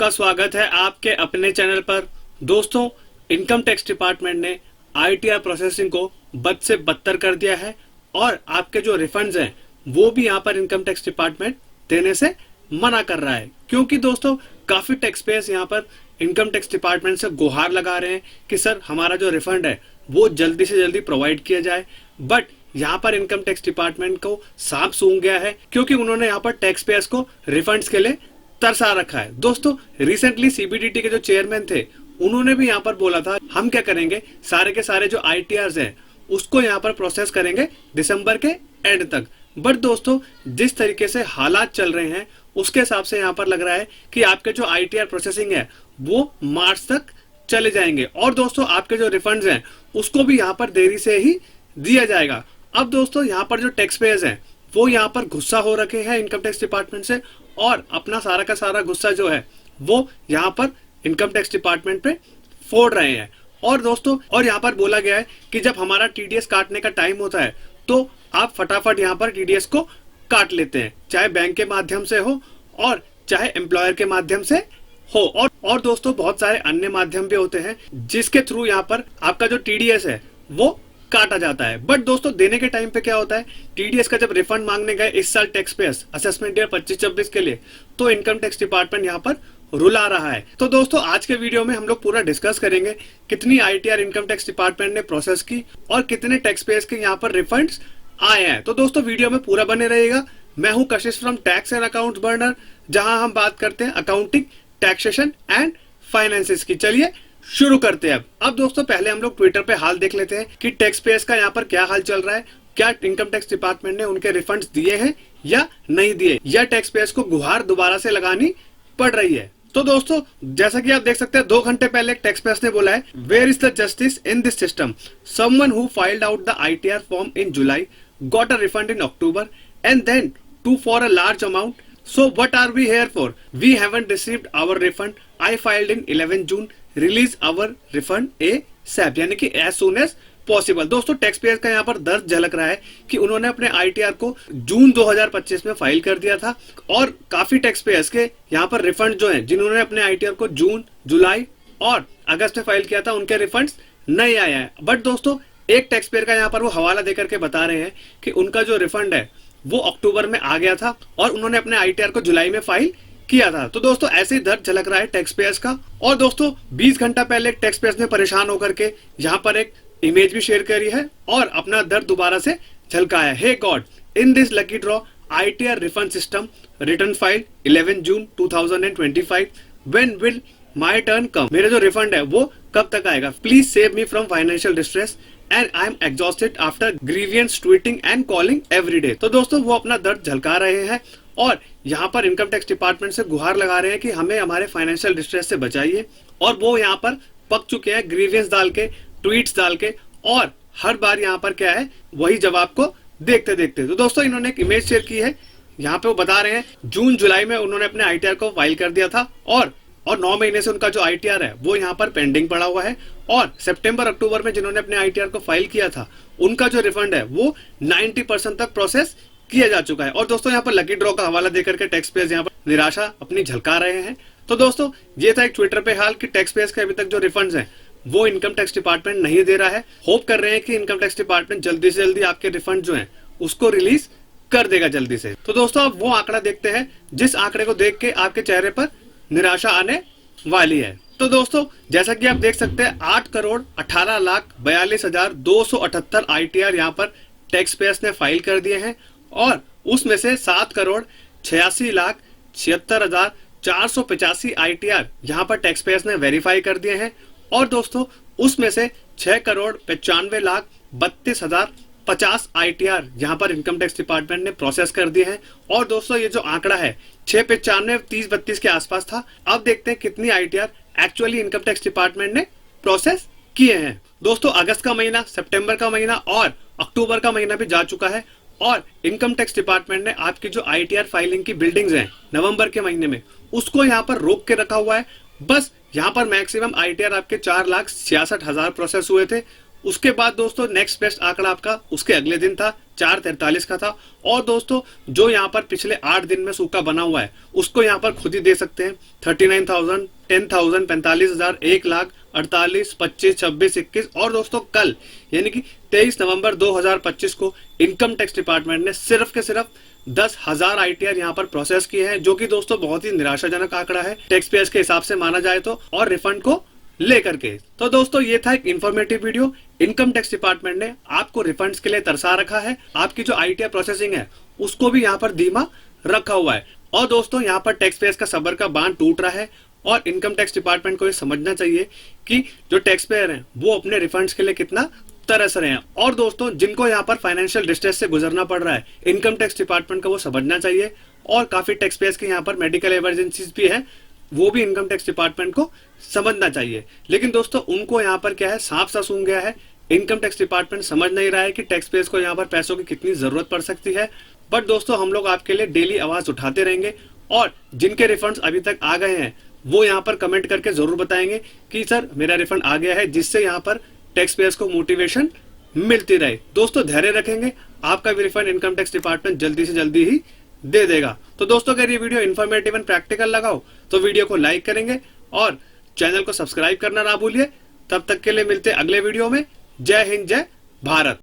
आपका स्वागत है आपके अपने चैनल पर। दोस्तों, इनकम टैक्स डिपार्टमेंट ने आईटीआर प्रोसेसिंग को बद से बदतर कर दिया है और आपके जो रिफंड्स हैं वो भी यहाँ पर इनकम टैक्स डिपार्टमेंट देने से मना कर रहा है, क्योंकि दोस्तों काफी टैक्स पेयर्स यहाँ पर इनकम टैक्स डिपार्टमेंट से गुहार लगा रहे हैं कि सर हमारा जो रिफंड है वो जल्दी से जल्दी प्रोवाइड किया जाए। बट यहाँ पर इनकम टैक्स डिपार्टमेंट को सांप सूंघ गया है, क्योंकि उन्होंने यहाँ पर टैक्स पेयर्स को रिफंड्स के लिए तरसा रखा है। दोस्तों, रिसेंटली सीबीडीटी के जो चेयरमैन थे उन्होंने भी यहाँ पर बोला था हम क्या करेंगे, सारे के सारे जो आईटीआर्स हैं उसको यहाँ पर प्रोसेस करेंगे दिसंबर के एंड तक। बट दोस्तों, जिस तरीके से हालात चल रहे हैं उसके हिसाब से यहाँ पर लग रहा है कि आपके जो आईटीआर प्रोसेसिंग है वो मार्च तक चले जाएंगे और दोस्तों आपके जो रिफंड्स हैं उसको भी यहाँ पर देरी से ही दिया जाएगा। अब दोस्तों यहाँ पर जो टैक्स पेयर्स हैं वो यहाँ पर गुस्सा हो रखे हैं इनकम टैक्स डिपार्टमेंट से और अपना सारा का सारा गुस्सा जो है वो यहाँ पर इनकम टैक्स डिपार्टमेंट पे फोड़ रहे हैं। और दोस्तों यहाँ पर बोला गया है कि जब हमारा टीडीएस काटने का टाइम होता है तो आप फटाफट यहाँ पर टीडीएस को काट लेते हैं, चाहे बैंक के माध्यम से हो और चाहे एम्प्लॉयर के माध्यम से हो। और दोस्तों बहुत सारे अन्य माध्यम भी होते हैं जिसके थ्रू यहाँ पर आपका जो टीडीएस है वो काटा जाता है। बट दोस्तों देने के टाइम पे क्या होता है, टीडीएस का जब रिफंड मांगने गए इस साल टैक्स पेयर्स असेसमेंट ईयर 25-26 के लिए, तो इनकम टैक्स डिपार्टमेंट यहाँ पर रुला रहा है। तो दोस्तों आज के वीडियो में हम लोग पूरा डिस्कस करेंगे कितनी आईटीआर इनकम टैक्स डिपार्टमेंट ने प्रोसेस की और कितने टैक्स पेयर्स के यहाँ पर रिफंड्स आए हैं। तो दोस्तों वीडियो में पूरा बने रहेगा। मैं हूं कशिश from tax and accounts burner, जहां हम बात करते हैं अकाउंटिंग, टैक्सेशन एंड फाइनेंसेस की। चलिए शुरू करते हैं। अब दोस्तों पहले हम लोग ट्विटर पे हाल देख लेते हैं कि टैक्स पेयर्स का यहाँ पर क्या हाल चल रहा है। क्या इनकम टैक्स डिपार्टमेंट ने उनके रिफंड्स दिए हैं या नहीं दिए, या टैक्स पेयर्स को गुहार दोबारा से लगानी पड़ रही है। तो दोस्तों जैसा कि आप देख सकते हैं 2 घंटे पहले एक टैक्स पेयर्स ने बोला है, where is the justice in this system, someone who filed out the ITR form in July got a refund in October and then two for a large amount. So what are we here for? We haven't received our refund. I filed in 11 June. Release our refund ASAP, यानी कि as soon as possible। दोस्तों tax payer का यहाँ पर दर्द झलक रहा है कि उन्होंने अपने आईटीआर को जून 2025 में फाइल कर दिया था और काफी टैक्स पेयर्स के यहाँ पर रिफंड जो है, जिन्होंने अपने आईटीआर को जून, जुलाई और अगस्त में फाइल किया था, उनके रिफंड्स नहीं आए हैं। बट दोस्तों एक टैक्स पेयर का यहाँ पर वो हवाला देकर के बता रहे हैं कि उनका जो रिफंड है वो अक्टूबर में आ गया था और उन्होंने अपने आईटीआर को जुलाई में फाइल किया था। तो दोस्तों ऐसे ही दर्द झलक रहा है टैक्स पेयर्स का। और दोस्तों 20 घंटा पहले एक टैक्स पेयर्स ने परेशान होकर के यहाँ पर एक इमेज भी शेयर करी है और अपना दर्द दोबारा से झलकाया है। Hey God, in this lucky draw ITR refund system return file 11 June 2025, when will my turn come. मेरा जो रिफंड है वो कब तक आएगा? Please save me from financial distress and I am exhausted after grievance tweeting and calling every day। तो दोस्तों वो अपना दर्द झलका रहे हैं और यहाँ पर इनकम टैक्स डिपार्टमेंट से गुहार लगा रहे हैं कि हमें हमारे फाइनेंशियल डिस्ट्रेस से बचाइए। और वो यहाँ पर पक चुके हैं ग्रीवियंस डाल के, ट्वीट्स डाल के, और हर बार यहाँ पर क्या है वही जवाब को देखते देखते। तो दोस्तों इन्होंने एक इमेज शेयर की है, यहाँ पे वो बता रहे हैं जून जुलाई में उन्होंने अपने आईटीआर को फाइल कर दिया था और 9 महीने से उनका जो आईटीआर है वो यहाँ पर पेंडिंग पड़ा हुआ है और सितंबर अक्टूबर में जिन्होंने अपने आईटीआर को फाइल किया था उनका जो रिफंड है वो 90% तक प्रोसेस किया जा चुका है। और दोस्तों यहाँ पर लकी ड्रॉ का हवाला देकर के टैक्स पेयर्स यहाँ पर निराशा अपनी झलका रहे हैं। तो दोस्तों ये था एक ट्विटर पे हाल कि टैक्स पेयर्स के अभी तक जो रिफंड्स हैं वो इनकम टैक्स डिपार्टमेंट नहीं दे रहा है। होप कर रहे हैं कि इनकम टैक्स डिपार्टमेंट जल्दी से जल्दी आपके रिफंड जो है उसको रिलीज कर देगा जल्दी से। तो दोस्तों अब वो आंकड़ा देखते हैं जिस आंकड़े को देख के आपके चेहरे पर निराशा आने वाली है। तो दोस्तों जैसा कि आप देख सकते हैं 8,18,42,278 आईटीआर यहाँ पर टैक्स पेयर्स ने फाइल कर दिए हैं और उसमें से 7,86,76,485 आईटीआर यहाँ पर टैक्स पेयर्स ने वेरीफाई कर दिए हैं और दोस्तों उसमें से 6,95,32,050 आईटीआर यहाँ पर इनकम टैक्स डिपार्टमेंट ने प्रोसेस कर दिए हैं। और दोस्तों ये जो आंकड़ा है 6,95,30,32 के आसपास था। अब देखते हैं कितनी ITR actually income tax department ने प्रोसेस किए हैं। दोस्तों अगस्त का महीना, सितंबर का महीना और अक्टूबर का महीना भी जा चुका है और इनकम टैक्स डिपार्टमेंट ने आपकी जो आईटीआर फाइलिंग की बिल्डिंग्स हैं नवंबर के महीने में उसको यहाँ पर रोक के रखा हुआ है। बस यहाँ पर मैक्सिमम आईटीआर आपके 4,66,000 प्रोसेस हुए थे। उसके बाद दोस्तों नेक्स्ट बेस्ट आंकड़ा आपका उसके अगले दिन था 443 का था। और दोस्तों जो यहाँ पर पिछले 8 दिन में सूखा बना हुआ है उसको यहाँ पर खुद ही दे सकते हैं। 39,000, 10,000, 45,000, 1,00,000, 48, 25, 26, 21 और दोस्तों कल यानी कि 23 नवंबर 2025 को इनकम टैक्स डिपार्टमेंट ने सिर्फ के सिर्फ 10,000 ITR यहाँ पर प्रोसेस किए हैं, जो कि दोस्तों बहुत ही निराशाजनक आंकड़ा है टैक्स पेयर्स के हिसाब से माना जाए तो, और रिफंड को लेकर के। तो दोस्तों ये था एक informative video. Income tax department ने आपको रिफंड्स के लिए तरसा रखा है, आपकी जो ITR प्रोसेसिंग है उसको भी यहाँ पर धीमा रखा हुआ है। और दोस्तों यहाँ पर टैक्स पेयर्स का सब्र का बांध टूट रहा है और इनकम टैक्स डिपार्टमेंट को ये समझना चाहिए कि जो टैक्स पेयर हैं वो अपने रिफंड्स के लिए कितना तरस रहे हैं। और दोस्तों जिनको यहाँ पर फाइनेंशियल डिस्ट्रेस से गुजरना पड़ रहा है, इनकम टैक्स डिपार्टमेंट को वो समझना चाहिए। और काफी टैक्स पेयर्स के यहाँ पर मेडिकल इमरजेंसीज भी है, वो भी इनकम टैक्स डिपार्टमेंट को समझना चाहिए। लेकिन दोस्तों उनको यहाँ पर क्या है, सांप सा सूंघ गया है। इनकम टैक्स डिपार्टमेंट समझ नहीं रहा है कि टैक्स पेयर्स को यहाँ पर पैसों की कितनी जरूरत पड़ सकती है। बट दोस्तों हम लोग आपके लिए डेली आवाज उठाते रहेंगे और जिनके रिफंड्स अभी तक आ गए हैं वो यहाँ पर कमेंट करके जरूर बताएंगे कि सर मेरा रिफंड आ गया है, जिससे यहाँ पर टैक्स पेयर्स को मोटिवेशन मिलती रहे। दोस्तों धैर्य रखेंगे, आपका भी रिफंड इनकम टैक्स डिपार्टमेंट जल्दी से जल्दी ही दे देगा। तो दोस्तों अगर ये वीडियो इन्फॉर्मेटिव एंड प्रैक्टिकल लगा हो तो वीडियो को लाइक करेंगे और चैनल को सब्सक्राइब करना ना भूलिए। तब तक के लिए मिलते अगले वीडियो में। जय हिंद, जय भारत।